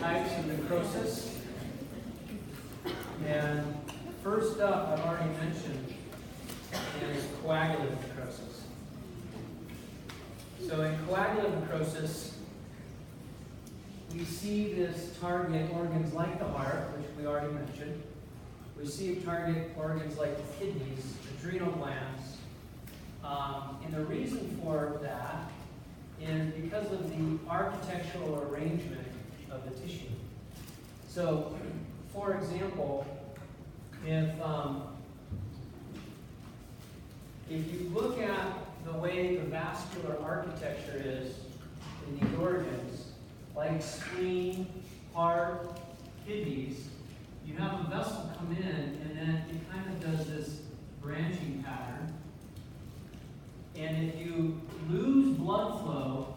types of necrosis. And first up, I've already mentioned, is coagulant necrosis. So in coagulant necrosis, we see this target organs like the heart, which we already mentioned. We see target organs like the kidneys, adrenal glands. And the reason for that is because of the architectural arrangement of the tissue. So, for example, if you look at the way the vascular architecture is in these organs, like spleen, heart, kidneys, you have a vessel come in and then it kind of does this branching pattern. And if you lose blood flow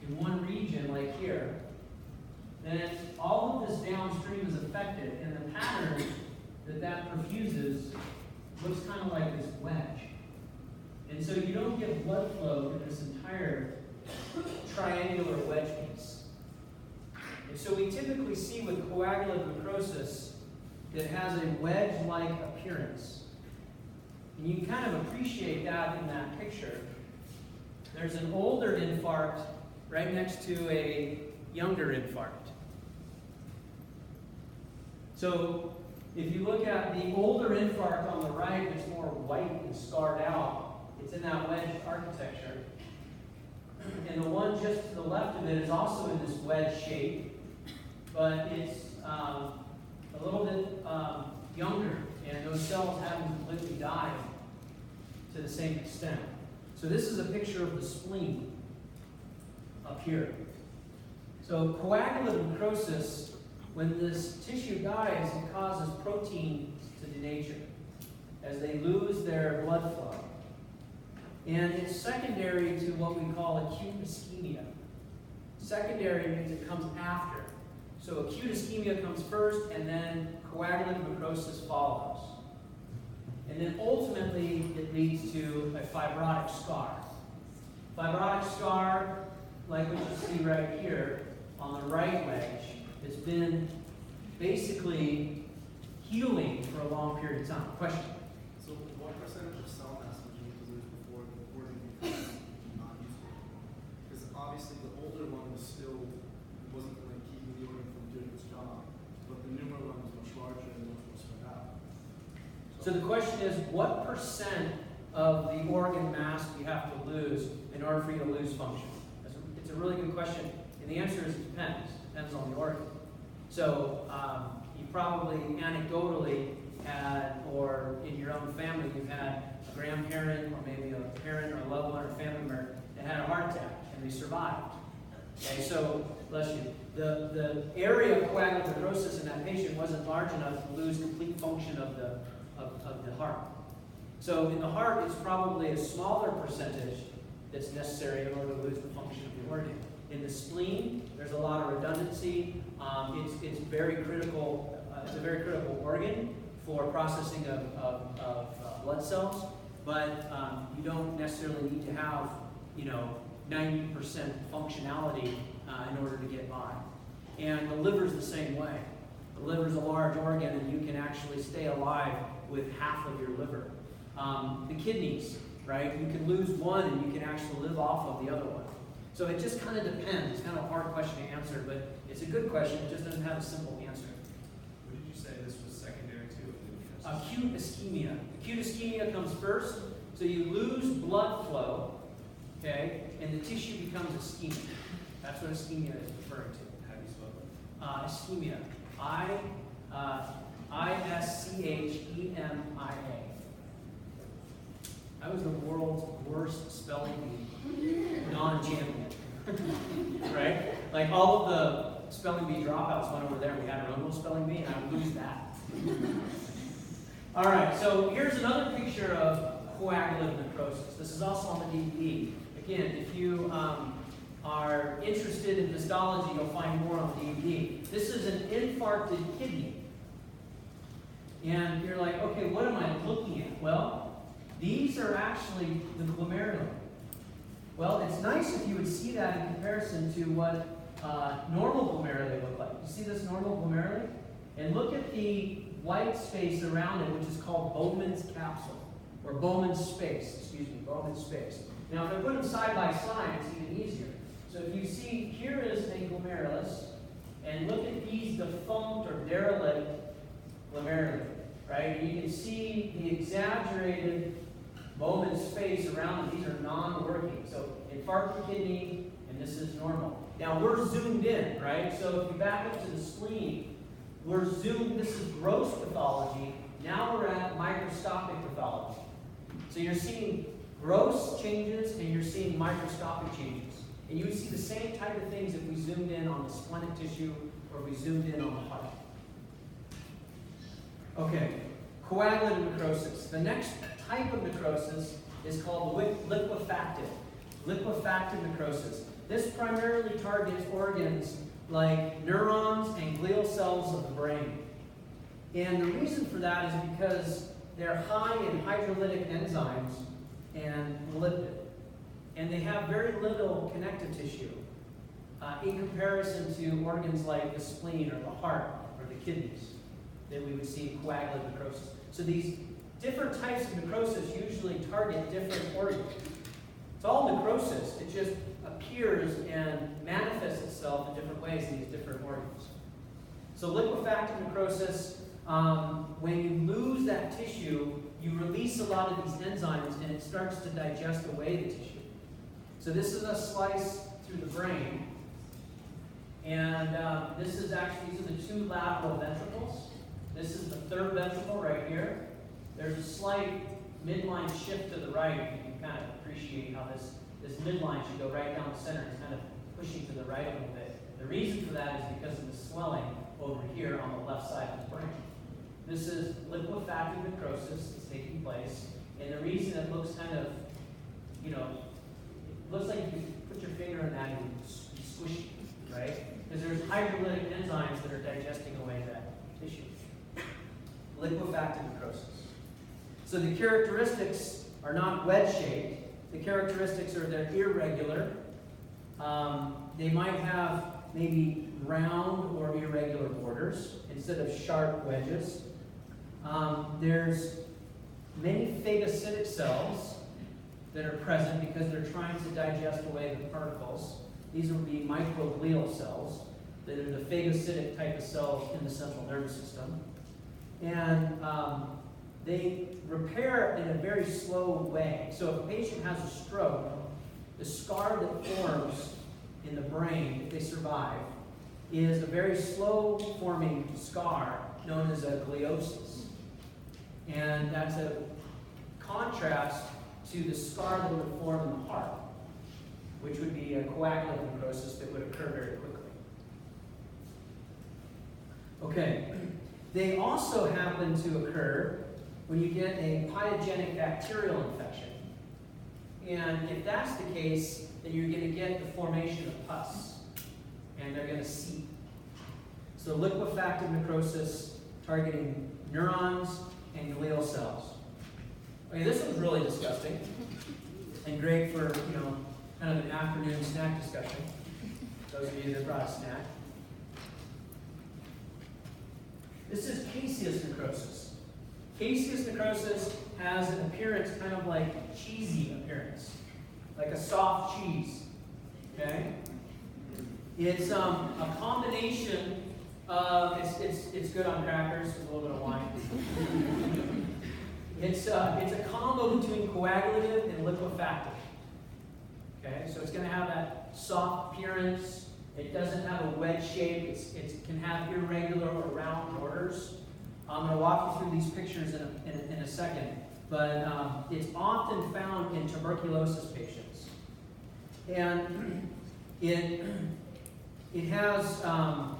in one region, like here, then all of this downstream is affected, and the pattern that perfuses looks kind of like this wedge. And so you don't get blood flow in this entire triangular wedge piece. And so we typically see with coagulant necrosis that has a wedge-like appearance. And you can kind of appreciate that in that picture. There's an older infarct right next to a younger infarct. So if you look at the older infarct on the right, it's more white and scarred out. It's in that wedge architecture. And the one just to the left of it is also in this wedge shape, but it's a little bit younger, and those cells haven't completely died to the same extent. So this is a picture of the spleen up here. So coagulant necrosis, when this tissue dies, it causes proteins to denature as they lose their blood flow. And it's secondary to what we call acute ischemia. Secondary means it comes after. So acute ischemia comes first, and then coagulant necrosis follows. And then ultimately, it leads to a fibrotic scar. Fibrotic scar, like what you see right here on the right wedge, has been basically healing for a long period of time. Question? So what percentage of cell mass would you need to lose before the organ becomes not useful? Because obviously the older one wasn't like keeping the organ from doing its job, but the newer one was much larger and much more spread out. So the question is, what percent of the organ mass do you have to lose in order for you to lose function? It's a really good question, and the answer is it depends. It depends on the organ. So you probably anecdotally had, or in your own family, you've had a grandparent or maybe a parent or a loved one or a family member that had a heart attack and they survived. Okay, so bless you. The area of coagulant necrosis in that patient wasn't large enough to lose complete function of the heart. So in the heart, it's probably a smaller percentage that's necessary in order to lose the function of the organ. In the spleen, there's a lot of redundancy. It's very critical. It's a very critical organ for processing of blood cells, but you don't necessarily need to have 90% functionality in order to get by. And the liver's the same way. The liver's a large organ, and you can actually stay alive with half of your liver. The kidneys, right? You can lose one, and you can actually live off of the other one. So it just kind of depends. It's kind of a hard question to answer, but it's a good question. It just doesn't have a simple answer. What did you say this was secondary to? Acute ischemia. Acute ischemia comes first, so you lose blood flow, okay, and the tissue becomes ischemic. That's what ischemia is referring to. How do you spell it? Ischemia. Ischemia. I was the world's worst spelling bee non-champion. Right? Like all of the spelling bee dropouts went over there. We had our own little spelling bee, and I would lose that. All right, so here's another picture of coagulant necrosis. This is also on the DVD. Again, if you are interested in histology, you'll find more on the DVD. This is an infarcted kidney. And you're like, okay, what am I looking at? Well, these are actually the glomeruli. Well, it's nice if you would see that in comparison to what normal glomeruli look like. You see this normal glomeruli? And look at the white space around it, which is called Bowman's capsule, or Bowman's space, Bowman's space. Now, if I put them side by side, it's even easier. So if you see, here is a glomerulus, and look at these defunct or derelict glomeruli, right? And you can see the exaggerated Bowman's space around them. These are non-working. So infarct the kidney, and this is normal. Now, we're zoomed in, right? So if you back up to the spleen, we're zoomed, this is gross pathology. Now we're at microscopic pathology. So you're seeing gross changes and you're seeing microscopic changes. And you would see the same type of things if we zoomed in on the splenic tissue or we zoomed in on the heart. Okay, coagulative necrosis. The next type of necrosis is called liquefactive. Liquefactive necrosis. This primarily targets organs like neurons and glial cells of the brain. And the reason for that is because they're high in hydrolytic enzymes and lipid. And they have very little connective tissue in comparison to organs like the spleen or the heart or the kidneys that we would see in coagulative necrosis. So these different types of necrosis usually target different organs. It's all necrosis. It just appears and manifests itself in different ways in these different organs. So liquefactive necrosis, when you lose that tissue, you release a lot of these enzymes and it starts to digest away the tissue. So this is a slice through the brain. And this is actually, these are the two lateral ventricles. This is the third ventricle right here. There's a slight midline shift to the right. You can kind of appreciate how this midline should go right down the center. It's kind of pushing to the right a little bit. The reason for that is because of the swelling over here on the left side of the brain. This is liquefactive necrosis that's taking place. And the reason it looks kind of, it looks like you put your finger in that and you squish it, right? Because there's hydrolytic enzymes that are digesting away that tissue. Liquefactive necrosis. So the characteristics are not wedge-shaped. The characteristics are they're irregular. They might have maybe round or irregular borders instead of sharp wedges. There's many phagocytic cells that are present because they're trying to digest away the particles. These would be microglial cells that are the phagocytic type of cells in the central nervous system. And they repair in a very slow way. So if a patient has a stroke, the scar that forms in the brain, if they survive, is a very slow forming scar known as a gliosis. And that's a contrast to the scar that would form in the heart, which would be a coagulative necrosis that would occur very quickly. Okay, they also happen to occur when you get a pyogenic bacterial infection. And if that's the case, then you're going to get the formation of pus, and they're going to seep. So liquefactive necrosis targeting neurons and glial cells. Okay, this one's really disgusting and great for, kind of an afternoon snack discussion. Those of you that brought a snack. This is caseous necrosis. Caseous necrosis has an appearance kind of like cheesy appearance, like a soft cheese. Okay? It's a combination of, it's good on crackers with a little bit of wine. It's a combo between coagulative and liquefactive. Okay, so it's going to have that soft appearance. It doesn't have a wedge shape. It can have irregular or round borders. I'm going to walk you through these pictures in a second, but it's often found in tuberculosis patients, and it has a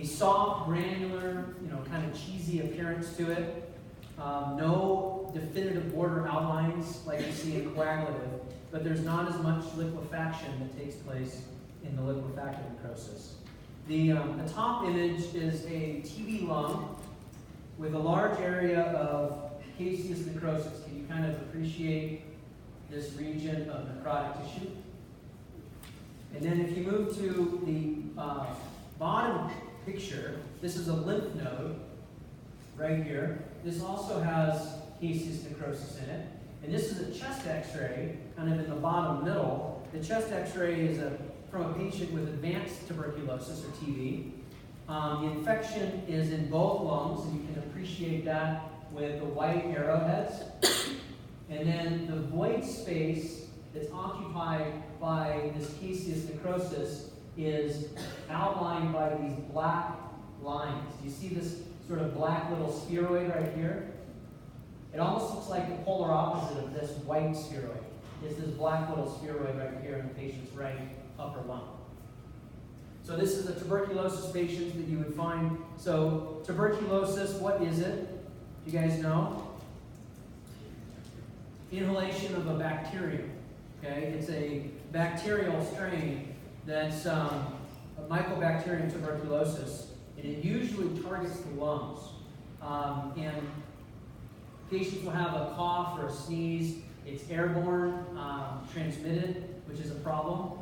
soft, granular, kind of cheesy appearance to it. No definitive border outlines like you see in coagulative, but there's not as much liquefaction that takes place in the liquefactive necrosis. The top image is a TB lung with a large area of caseous necrosis. Can you kind of appreciate this region of necrotic tissue? And then if you move to the bottom picture, this is a lymph node right here. This also has caseous necrosis in it. And this is a chest x-ray, kind of in the bottom middle. The chest x-ray is from a patient with advanced tuberculosis, or TB. The infection is in both lungs, and you can appreciate that with the white arrowheads. And then the void space that's occupied by this caseous necrosis is outlined by these black lines. Do you see this sort of black little spheroid right here? It almost looks like the polar opposite of this white spheroid. It's this black little spheroid right here in the patient's right upper lung. So this is a tuberculosis patient that you would find. So tuberculosis, what is it? Do you guys know? Inhalation of a bacterium. Okay, it's a bacterial strain that's a Mycobacterium tuberculosis, and it usually targets the lungs. And patients will have a cough or a sneeze. It's airborne, transmitted, which is a problem.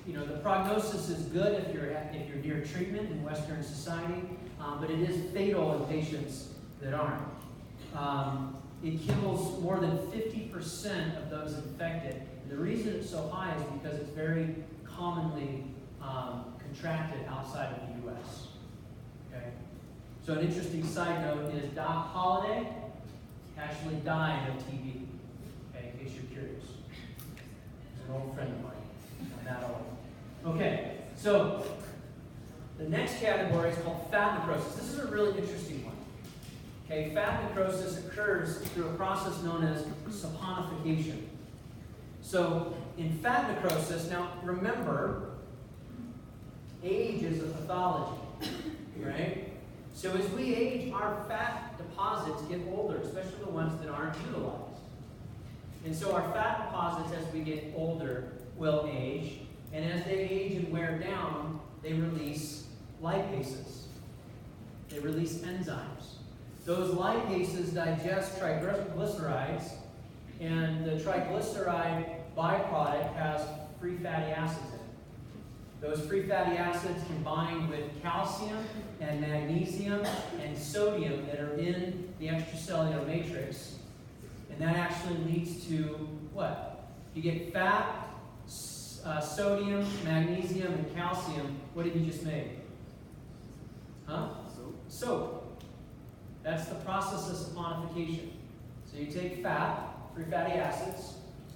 The prognosis is good if you're near treatment in Western society, but it is fatal in patients that aren't. It kills more than 50% of those infected. And the reason it's so high is because it's very commonly contracted outside of the U.S. Okay? So an interesting side note is Doc Holliday actually died of TB, okay, in case you're curious. He's an old friend of mine. I'm that old. Okay, so the next category is called fat necrosis. This is a really interesting one. Okay, fat necrosis occurs through a process known as saponification. So in fat necrosis, now remember, age is a pathology, right? So as we age, our fat deposits get older, especially the ones that aren't utilized. And so our fat deposits, as we get older, will age. And as they age and wear down, they release lipases. They release enzymes. Those lipases digest triglycerides, and the triglyceride byproduct has free fatty acids in it. Those free fatty acids combine with calcium and magnesium and sodium that are in the extracellular matrix, and that actually leads to what? You get fat, sodium, magnesium, and calcium. What have you just made? Huh? Soap. That's the process of saponification. So you take fat, free fatty acids.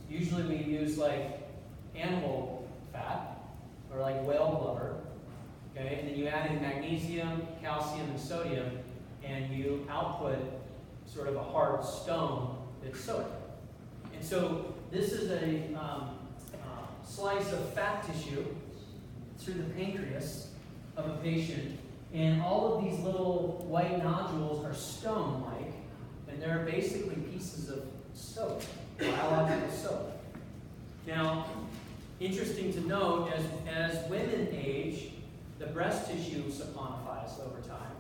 Usually we use like animal fat or like whale blubber. Okay, and then you add in magnesium, calcium, and sodium, and you output sort of a hard stone that's soap. And so this is a slice of fat tissue through the pancreas of a patient, and all of these little white nodules are stone-like, and they're basically pieces of soap, biological soap. Now, interesting to note, as women age, the breast tissue saponifies over time,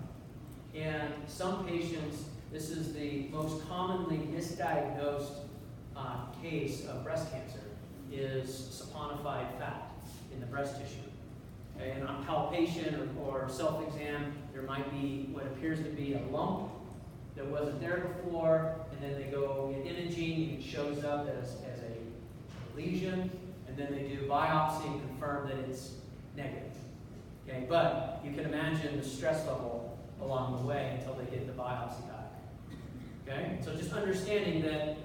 and some patients, this is the most commonly misdiagnosed case of breast cancer, is saponified fat in the breast tissue. Okay, and on palpation or self-exam, there might be what appears to be a lump that wasn't there before, and then they go get imaging, and it shows up as a lesion, and then they do biopsy and confirm that it's negative. Okay, but you can imagine the stress level along the way until they get the biopsy back. Okay, so just understanding that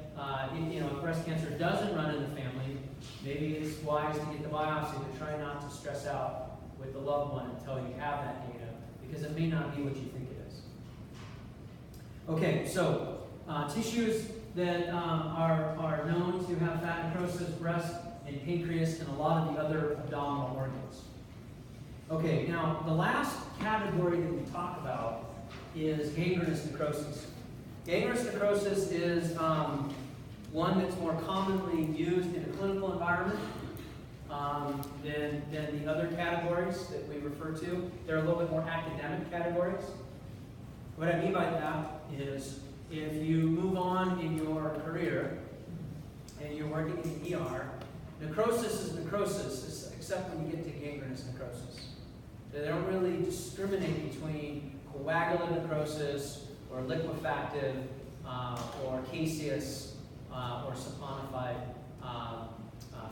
if breast cancer doesn't run in the family, maybe it's wise to get the biopsy, but try not to stress out with the loved one until you have that data, because it may not be what you think it is. Okay, so tissues that are known to have fat necrosis, breast and pancreas, and a lot of the other abdominal organs. Okay, now the last category that we talk about is gangrenous necrosis. Gangrenous necrosis is one that's more commonly used in a clinical environment than the other categories that we refer to. They're a little bit more academic categories. What I mean by that is if you move on in your career and you're working in the ER necrosis is necrosis, except when you get to gangrenous necrosis. So they don't really discriminate between coagulant necrosis or liquefactive or caseous or saponified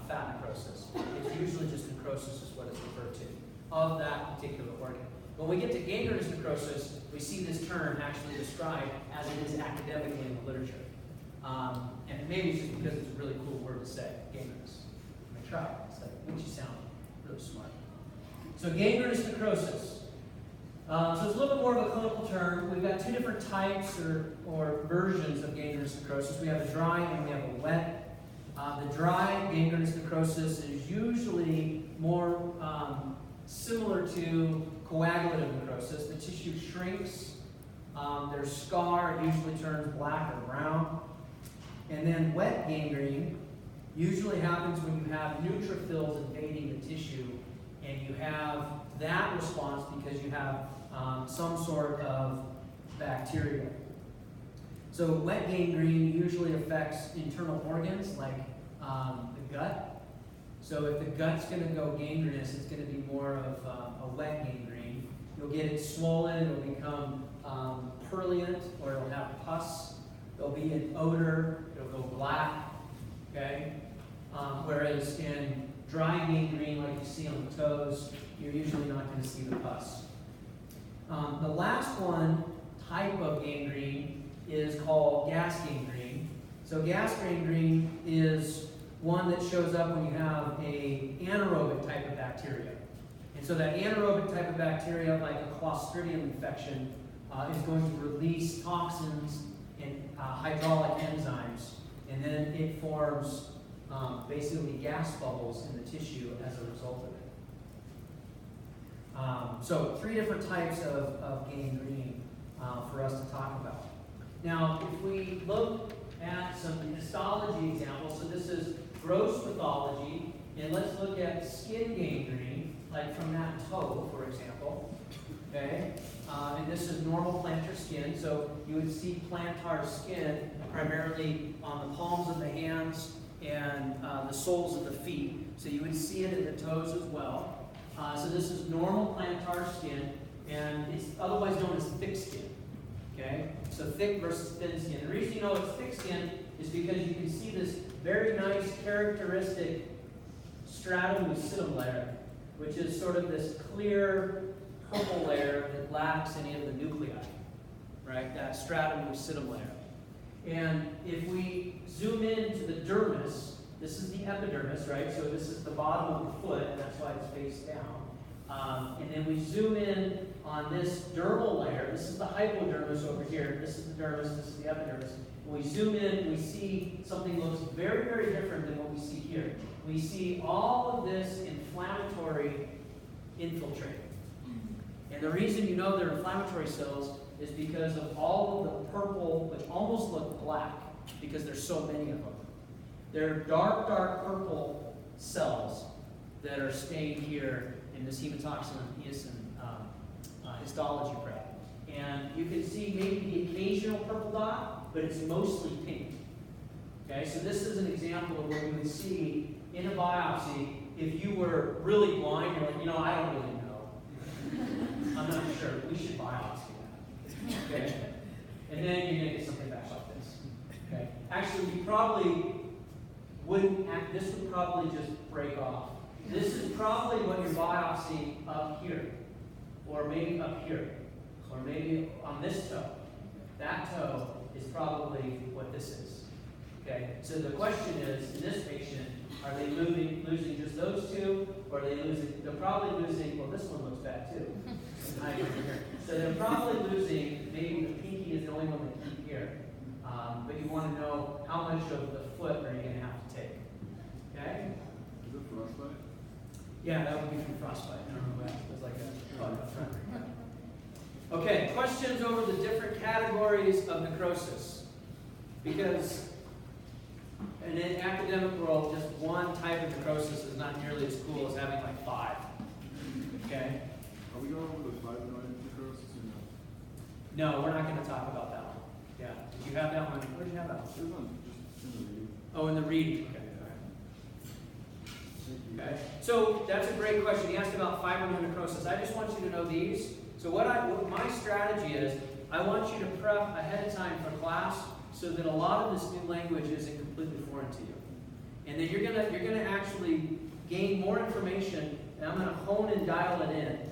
fat necrosis. It's usually just necrosis is what it's referred to of that particular organ. When we get to gangrenous necrosis, we see this term actually described as it is academically in the literature. And maybe it's just because it's a really cool word to say, gangrenous. I mean, try it. It's like, it makes you sound really smart. So gangrenous necrosis. So it's a little bit more of a clinical term. We've got two different types or versions of gangrenous necrosis. We have a dry and we have a wet. The dry gangrenous necrosis is usually more similar to coagulative necrosis. The tissue shrinks. There's scar. It usually turns black or brown. And then wet gangrene usually happens when you have neutrophils invading the tissue and you have that response because you have some sort of bacteria. So wet gangrene usually affects internal organs like the gut. So if the gut's going to go gangrenous, it's going to be more of a wet gangrene. You'll get it swollen, it'll become purulent, or it'll have pus. There'll be an odor, it'll go black, okay? Whereas in dry gangrene, like you see on the toes, you're usually not going to see the pus. The last one type of gangrene is called gas gangrene. So gas gangrene is one that shows up when you have an anaerobic type of bacteria. And so that anaerobic type of bacteria, like a Clostridium infection, is going to release toxins and hydraulic enzymes, and then it forms basically gas bubbles in the tissue as a result of it. So 3 different types of gangrene for us to talk about. Now, if we look at some histology examples, so this is gross pathology, and let's look at skin gangrene, like from that toe, for example. Okay, and this is normal plantar skin, so you would see plantar skin primarily on the palms of the hands and the soles of the feet. So you would see it in the toes as well. So this is normal plantar skin, and it's otherwise known as thick skin. Okay, so thick versus thin skin. The reason you know it's thick skin is because you can see this very nice characteristic stratum lucidum layer, which is sort of this clear purple layer that lacks any of the nuclei, right? That stratum lucidum layer. And if we zoom into the dermis, this is the epidermis, right? So this is the bottom of the foot, and that's why it's face down. And then we zoom in on this dermal layer. This is the hypodermis over here. This is the dermis, this is the epidermis. When we zoom in, we see something that looks very, very different than what we see here. We see all of this inflammatory infiltrate. And the reason you know they're inflammatory cells is because of all of the purple, which almost look black, because there's so many of them. They're dark, dark purple cells that are stained here in this hematoxin and eosin histology prep. And you can see maybe the occasional purple dot, but it's mostly pink. Okay, so this is an example of what you would see in a biopsy if you were really blind. You're like, you know, I don't really know. I'm not sure. We should biopsy that. Okay? And then you're going to get something back like this. Okay? Actually, you probably wouldn't act, this would probably just break off. This is probably what your biopsy up here, or maybe up here, or maybe on this toe. That toe is probably what this is. Okay? So the question is, in this patient, are they losing just those two, or are they losing, they're probably losing, well, this one looks bad too. So they're probably losing, maybe the pinky is the only one they keep here. But you want to know how much of the foot are you going to have to take. Okay? Is it frostbite? Yeah, that would be from frostbite. I don't know what it was like a front. Okay, questions over the different categories of necrosis. Because in an academic world, just one type of necrosis is not nearly as cool as having like 5. Okay? Are we going over the fibrosis necrosis or no? No, we're not going to talk about that one. Yeah. Did you have that one? Where did you have that one? It was on just in the reading. Oh, in the reading. Okay. All right. Okay? So that's a great question. He asked about fibrosis necrosis. I just want you to know these. So what my strategy is, I want you to prep ahead of time for class so that a lot of this new language isn't completely foreign to you. And then you're gonna actually gain more information, and I'm gonna hone and dial it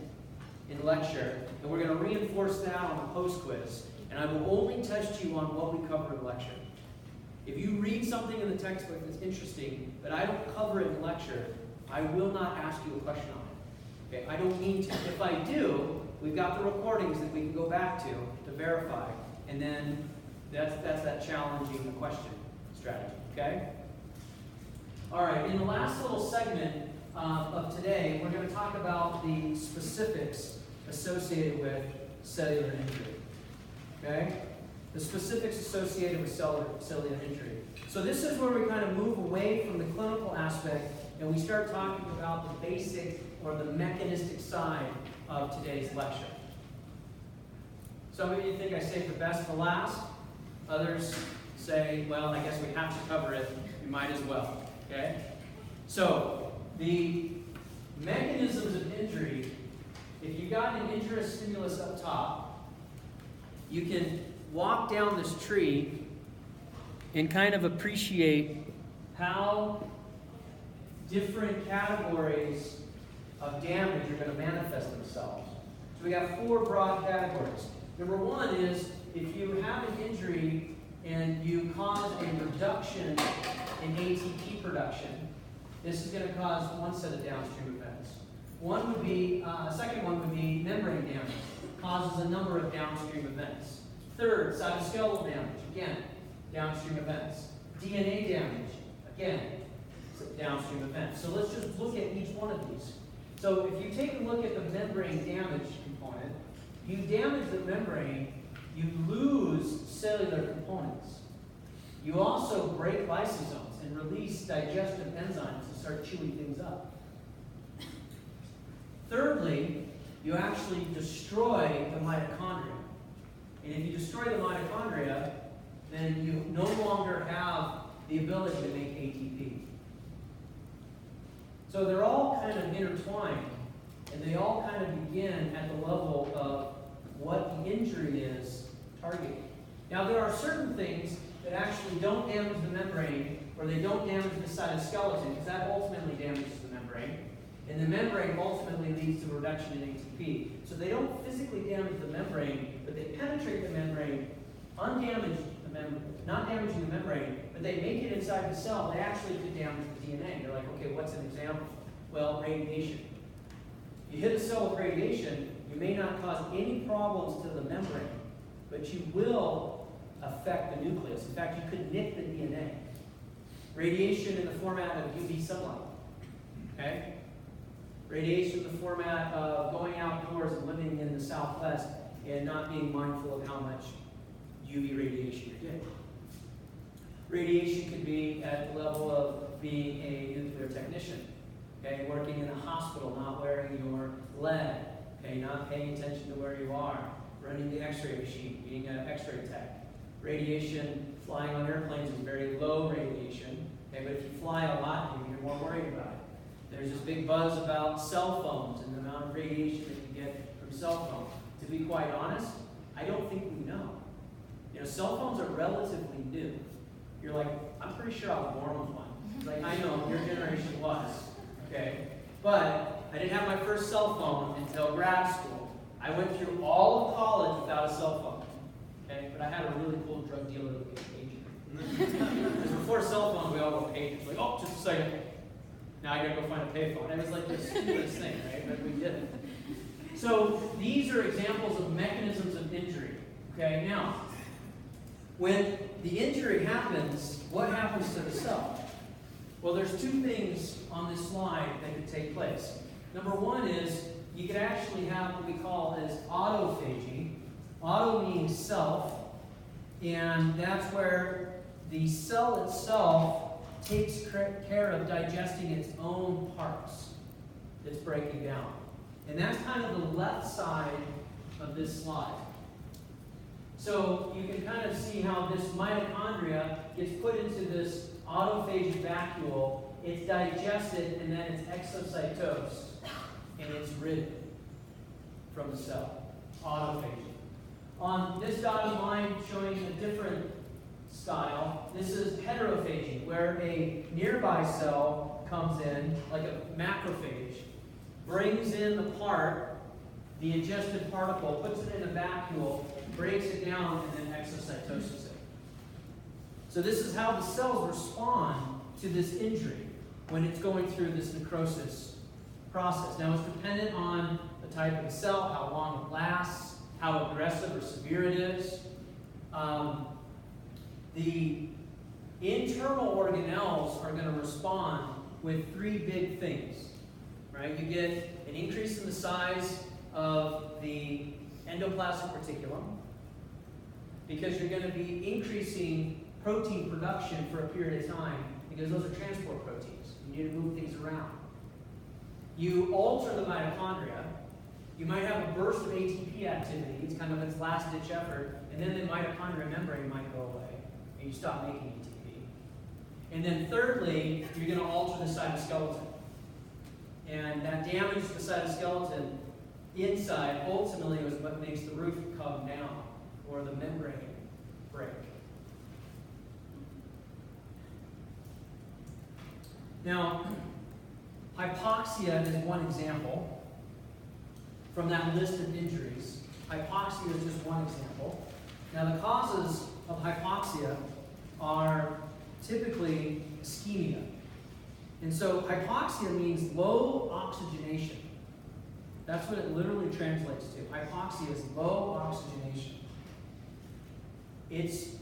in lecture, and we're gonna reinforce that on the post-quiz. And I will only test you on what we cover in lecture. If you read something in the textbook that's interesting, but I don't cover it in lecture, I will not ask you a question on it. Okay? I don't mean to. If I do, we've got the recordings that we can go back to verify, and then that's that challenging the question strategy. Okay? All right. In the last little segment of today, we're going to talk about the specifics associated with cellular injury. Okay? The specifics associated with cellular injury. So this is where we kind of move away from the clinical aspect and we start talking about the basic or the mechanistic side of today's lecture. Some of you think I saved the best for last. Others say, well, I guess we have to cover it. We might as well. Okay? So, the mechanisms of injury, if you got an injurious stimulus up top, you can walk down this tree and kind of appreciate how different categories of damage are going to manifest themselves. So we got 4 broad categories. Number 1 is if you have an injury and you cause a reduction in ATP production, this is going to cause one set of downstream events. Second one would be membrane damage, causes a number of downstream events. Third, cytoskeletal damage, again, downstream events. DNA damage, again, downstream events. So let's just look at each one of these. So if you take a look at the membrane damage component, you damage the membrane, you lose cellular components. You also break lysosomes and release digestive enzymes to start chewing things up. Thirdly, you actually destroy the mitochondria. And if you destroy the mitochondria, then you no longer have the ability to make ATP. So they're all kind of intertwined, and they all kind of begin at the level of what the injury is targeting. Now, there are certain things that actually don't damage the membrane, or they don't damage the cytoskeleton, because that ultimately damages the membrane. And the membrane ultimately leads to a reduction in ATP. So they don't physically damage the membrane, but they penetrate the membrane, undamage the membrane, not damaging the membrane, but they make it inside the cell. They actually could damage the DNA. You're like, okay, what's an example? Well, radiation. You hit a cell with radiation, you may not cause any problems to the membrane, but you will affect the nucleus. In fact, you could nick the DNA. Radiation in the format of UV sunlight. Okay? Radiation in the format of going outdoors and living in the Southwest and not being mindful of how much UV radiation you're getting. Radiation could be at the level of being a nuclear technician, okay, working in a hospital, not wearing your lead, okay, not paying attention to where you are, running the x-ray machine, being an x-ray tech. Radiation, flying on airplanes is very low radiation, okay, but if you fly a lot, you're more worried about it. There's this big buzz about cell phones and the amount of radiation that you get from cell phones. To be quite honest, I don't think we know. You know, cell phones are relatively new. You're like, I'm pretty sure I was born with one. Like, I know, your generation was, okay? But I didn't have my first cell phone until grad school. I went through all of college without a cell phone, okay? But I had a really cool drug dealer that gave me a pager. Because before cell phones, we all wrote pagers. Like, oh, just a second. Now I gotta go find a payphone. It was like the stupidest thing, right? But we did it. So these are examples of mechanisms of injury. Okay, now, when the injury happens, what happens to the cell? Well, there's 2 things on this slide that could take place. Number 1 is you could actually have what we call as autophagy. Auto means self, and that's where the cell itself takes care of digesting its own parts that's breaking down. And that's kind of the left side of this slide. So you can kind of see how this mitochondria gets put into this autophagic vacuole it's digested, and then it's exocytosed, and it's ridden from the cell. Autophagy. On this dotted line showing a different style, this is heterophagy, where a nearby cell comes in, like a macrophage, brings in the part, the ingested particle, puts it in a vacuole, breaks it down, and then exocytoses it. So this is how the cells respond to this injury when it's going through this necrosis process. Now it's dependent on the type of the cell, how long it lasts, how aggressive or severe it is. The internal organelles are going to respond with three big things, right? You get an increase in the size of the endoplasmic reticulum because you're going to be increasing protein production for a period of time because those are transport proteins. You need to move things around. You alter the mitochondria. You might have a burst of ATP activity. It's kind of its last-ditch effort. And then the mitochondrial membrane might go away, and you stop making ATP. And then thirdly, you're going to alter the cytoskeleton. And that damage to the cytoskeleton inside ultimately is what makes the roof come down, or the membrane break. Now, hypoxia is one example from that list of injuries. Hypoxia is just one example. Now, the causes of hypoxia are typically ischemia. And so hypoxia means low oxygenation. That's what it literally translates to. Hypoxia is low oxygenation. It's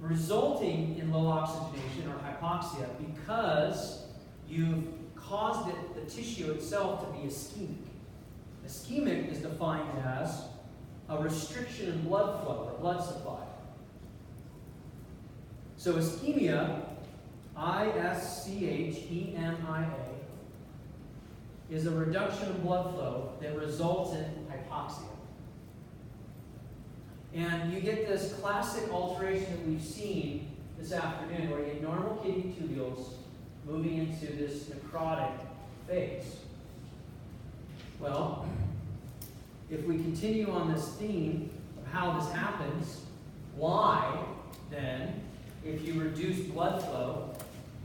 resulting in low oxygenation or hypoxia because you've caused the tissue itself to be ischemic. Ischemic is defined as a restriction in blood flow or blood supply. So ischemia, I-S-C-H-E-M-I-A, is a reduction in blood flow that results in hypoxia. And you get this classic alteration that we've seen this afternoon, where you get normal kidney tubules moving into this necrotic phase. Well, if we continue on this theme of how this happens, why then, if you reduce blood flow,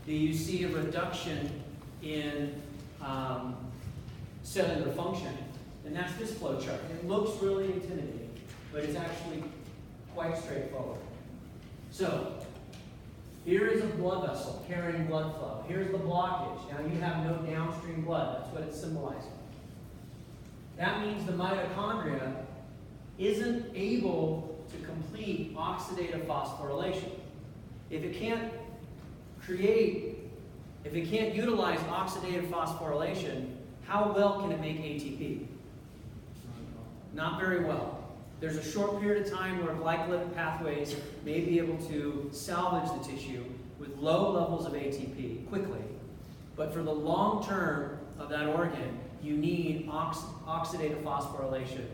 do you see a reduction in cellular function? And that's this flow chart. It looks really intimidating, but it's actually quite straightforward. So, here is a blood vessel carrying blood flow. Here's the blockage. Now you have no downstream blood. That's what it's symbolizing. That means the mitochondria isn't able to complete oxidative phosphorylation. If it can't utilize oxidative phosphorylation, how well can it make ATP? Not very well. There's a short period of time where glycolytic pathways may be able to salvage the tissue with low levels of ATP quickly. But for the long term of that organ, you need oxidative phosphorylation,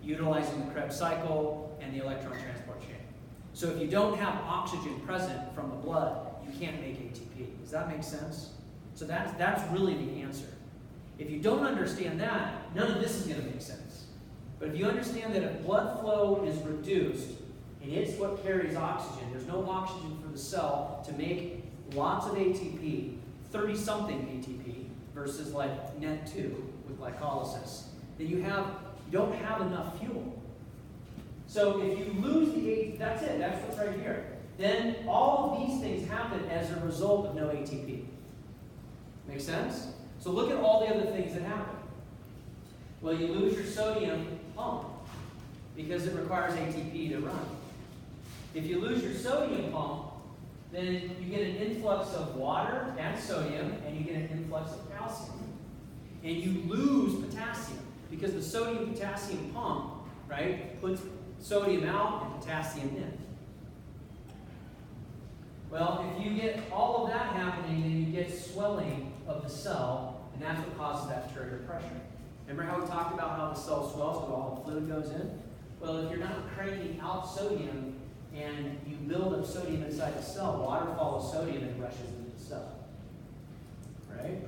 utilizing the Krebs cycle and the electron transport chain. So if you don't have oxygen present from the blood, you can't make ATP. Does that make sense? So that's really the answer. If you don't understand that, none of this is going to make sense. But if you understand that if blood flow is reduced, and it's what carries oxygen, there's no oxygen for the cell to make lots of ATP, 30-something ATP, versus like net 2 with glycolysis, then you don't have enough fuel. So if you lose the ATP, that's it, that's what's right here. Then all of these things happen as a result of no ATP. Make sense? So look at all the other things that happen. Well, you lose your sodium pump because it requires ATP to run. If you lose your sodium pump, then you get an influx of water and sodium, and you get an influx of calcium. And you lose potassium because the sodium-potassium pump, right, puts sodium out and potassium in. Well, if you get all of that happening, then you get swelling of the cell, and that's what causes that turgor pressure. Remember how we talked about how the cell swells when all the fluid goes in? Well, if you're not cranking out sodium, and you build up sodium inside the cell. Water follows sodium and rushes into the cell. Right?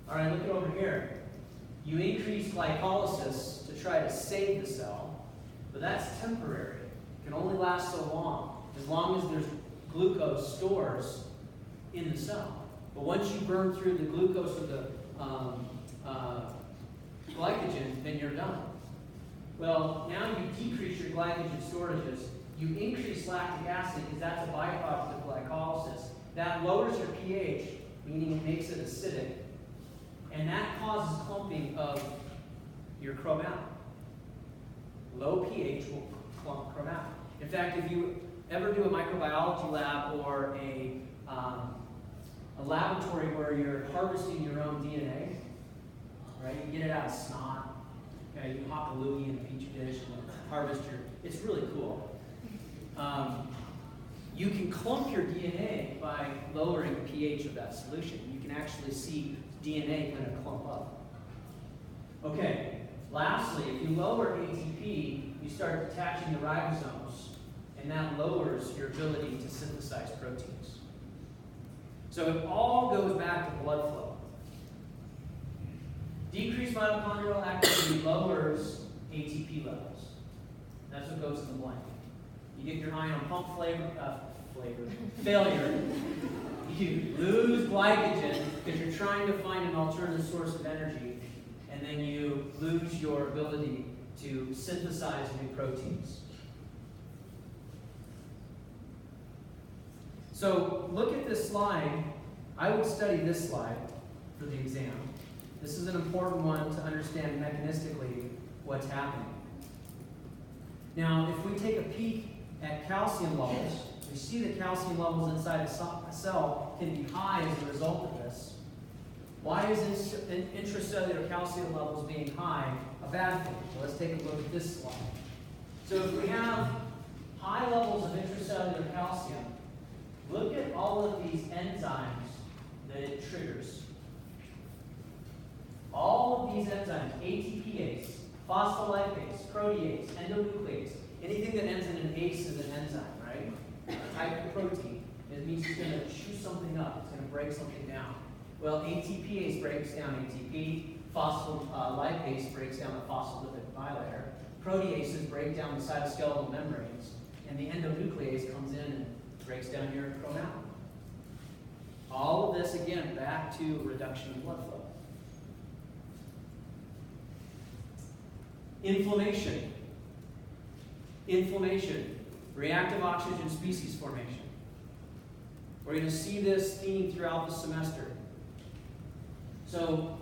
All right, look at over here. You increase glycolysis to try to save the cell, but that's temporary. It can only last so long as there's glucose stores in the cell. But once you burn through the glucose or the glycogen, then you're done. Well, now you decrease your glycogen storages. You increase lactic acid because that's a byproduct of glycolysis. That lowers your pH, meaning it makes it acidic. And that causes clumping of your chromat. Low pH will clump chromat. In fact, if you ever do a microbiology lab or a laboratory where you're harvesting your own DNA, right? You get it out of snot. Okay, you hop a loogie in a petri dish and harvest it's really cool. You can clump your DNA by lowering the pH of that solution. You can actually see DNA kind of clump up. Okay, lastly, if you lower ATP, you start detaching the ribosomes, and that lowers your ability to synthesize proteins. So it all goes back to blood flow. Decreased mitochondrial activity lowers ATP levels. That's what goes in the blank. You get your ion pump failure. You lose glycogen because you're trying to find an alternative source of energy, and then you lose your ability to synthesize new proteins. So look at this slide. I would study this slide for the exam. This is an important one to understand mechanistically what's happening. Now, if we take a peek at calcium levels, we see that calcium levels inside a cell can be high as a result of this. Why is intracellular calcium levels being high a bad thing? So let's take a look at this slide. So if we have high levels of intracellular calcium, look at all of these enzymes that it triggers. All of these enzymes, ATPase, phospholipase, protease, endonuclease, anything that ends in an ACE is an enzyme, right? A type of protein. It means it's going to chew something up. It's going to break something down. Well, ATPase breaks down ATP. Phospholipase breaks down the phospholipid bilayer. Proteases break down the cytoskeletal membranes. And the endonuclease comes in and breaks down your chromatin. All of this, again, back to reduction of blood flow. Inflammation. Inflammation. Reactive oxygen species formation. We're going to see this theme throughout the semester. So,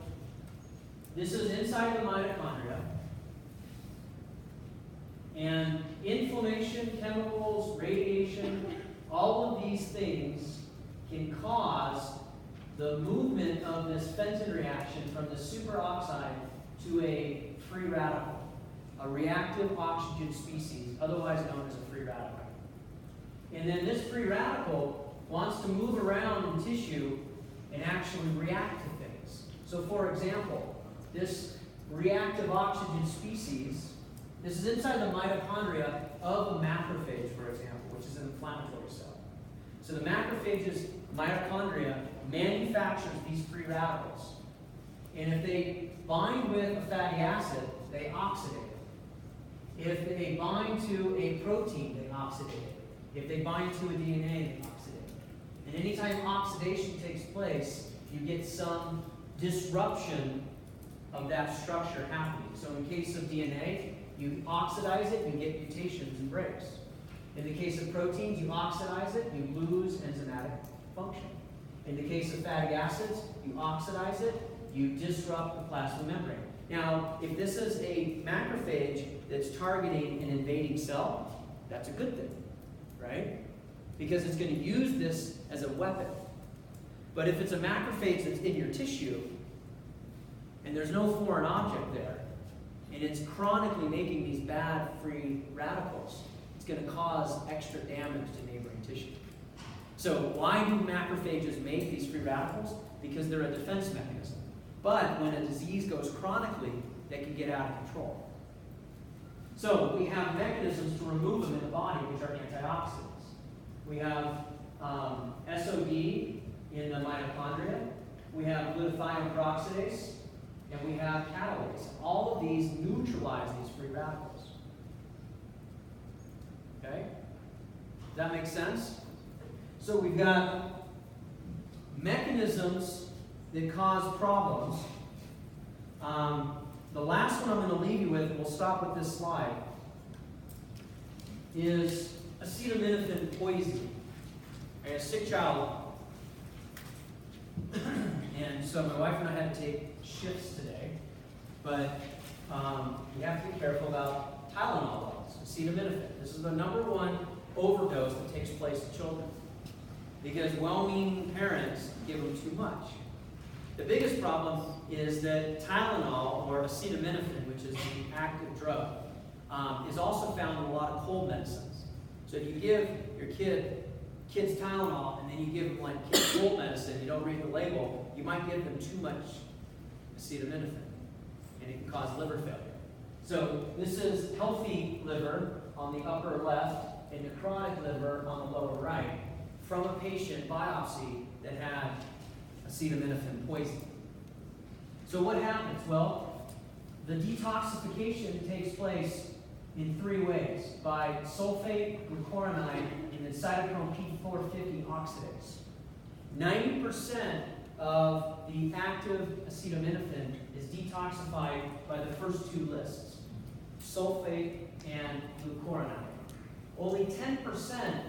this is inside the mitochondria. And inflammation, chemicals, radiation, all of these things can cause the movement of this Fenton reaction from the superoxide to a free radical, a reactive oxygen species, otherwise known as a free radical. And then this free radical wants to move around in tissue and actually react to things. So for example, this reactive oxygen species, this is inside the mitochondria of a macrophage, for example, which is an inflammatory cell. So the macrophage's mitochondria manufactures these free radicals. And if they bind with a fatty acid, they oxidate it. If they bind to a protein, they oxidate it. If they bind to a DNA, they oxidate it. And anytime oxidation takes place, you get some disruption of that structure happening. So in case of DNA, you oxidize it, you get mutations and breaks. In the case of proteins, you oxidize it, you lose enzymatic function. In the case of fatty acids, you oxidize it, you disrupt the plasma membrane. Now, if this is a macrophage that's targeting an invading cell, that's a good thing, right? Because it's going to use this as a weapon. But if it's a macrophage that's in your tissue, and there's no foreign object there, and it's chronically making these bad free radicals, it's going to cause extra damage to neighboring tissue. So why do macrophages make these free radicals? Because they're a defense mechanism. But when a disease goes chronically, they can get out of control. So we have mechanisms to remove them in the body, which are antioxidants. We have SOD in the mitochondria. We have glutathione peroxidase, and we have catalase. All of these neutralize these free radicals. Okay? Does that make sense? So we've got mechanisms that cause problems. The last one I'm going to leave you with, and we'll stop with this slide, is acetaminophen poisoning. I had a sick child, and so my wife and I had to take shifts today, but we have to be careful about Tylenol levels, acetaminophen. This is the #1 overdose that takes place in children, because well-meaning parents give them too much. The biggest problem is that Tylenol, or acetaminophen, which is the active drug, is also found in a lot of cold medicines. So if you give your kids Tylenol and then you give them like kids cold medicine, you don't read the label, you might give them too much acetaminophen, and it can cause liver failure. So this is healthy liver on the upper left and necrotic liver on the lower right from a patient biopsy that had acetaminophen poisoning. So what happens? Well, the detoxification takes place in 3 ways: by sulfate, glucuronide, and then cytochrome P450 oxidase. 90% of the active acetaminophen is detoxified by the first 2 lists, sulfate and glucuronide. Only 10%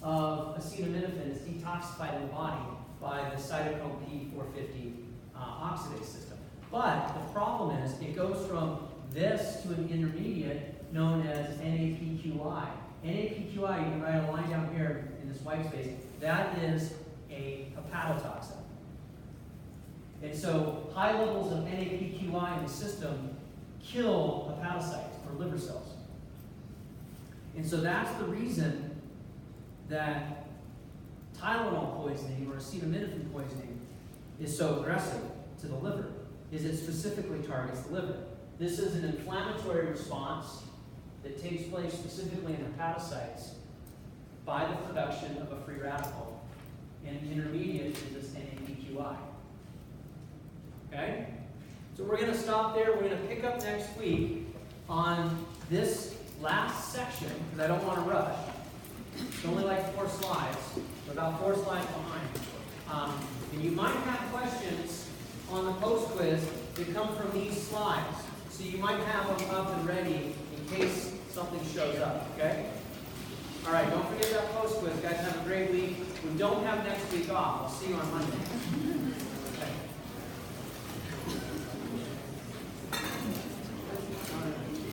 of acetaminophen is detoxified in the body by the cytochrome P450 oxidase system. But the problem is it goes from this to an intermediate known as NAPQI. NAPQI, you can write a line down here in this white space, that is a hepatotoxin. And so high levels of NAPQI in the system kill hepatocytes, or liver cells. And so that's the reason that Tylenol poisoning or acetaminophen poisoning is so aggressive to the liver, is it specifically targets the liver. This is an inflammatory response that takes place specifically in hepatocytes by the production of a free radical, and the intermediate is this NAPQI. Okay? So we're going to stop there. We're going to pick up next week on this last section, because I don't want to rush. It's only like 4 slides. We're about 4 slides behind. And you might have questions on the post-quiz that come from these slides. So you might have them up and ready in case something shows up, okay? All right, don't forget that post-quiz. Guys, have a great week. We don't have next week off. I'll see you on Monday.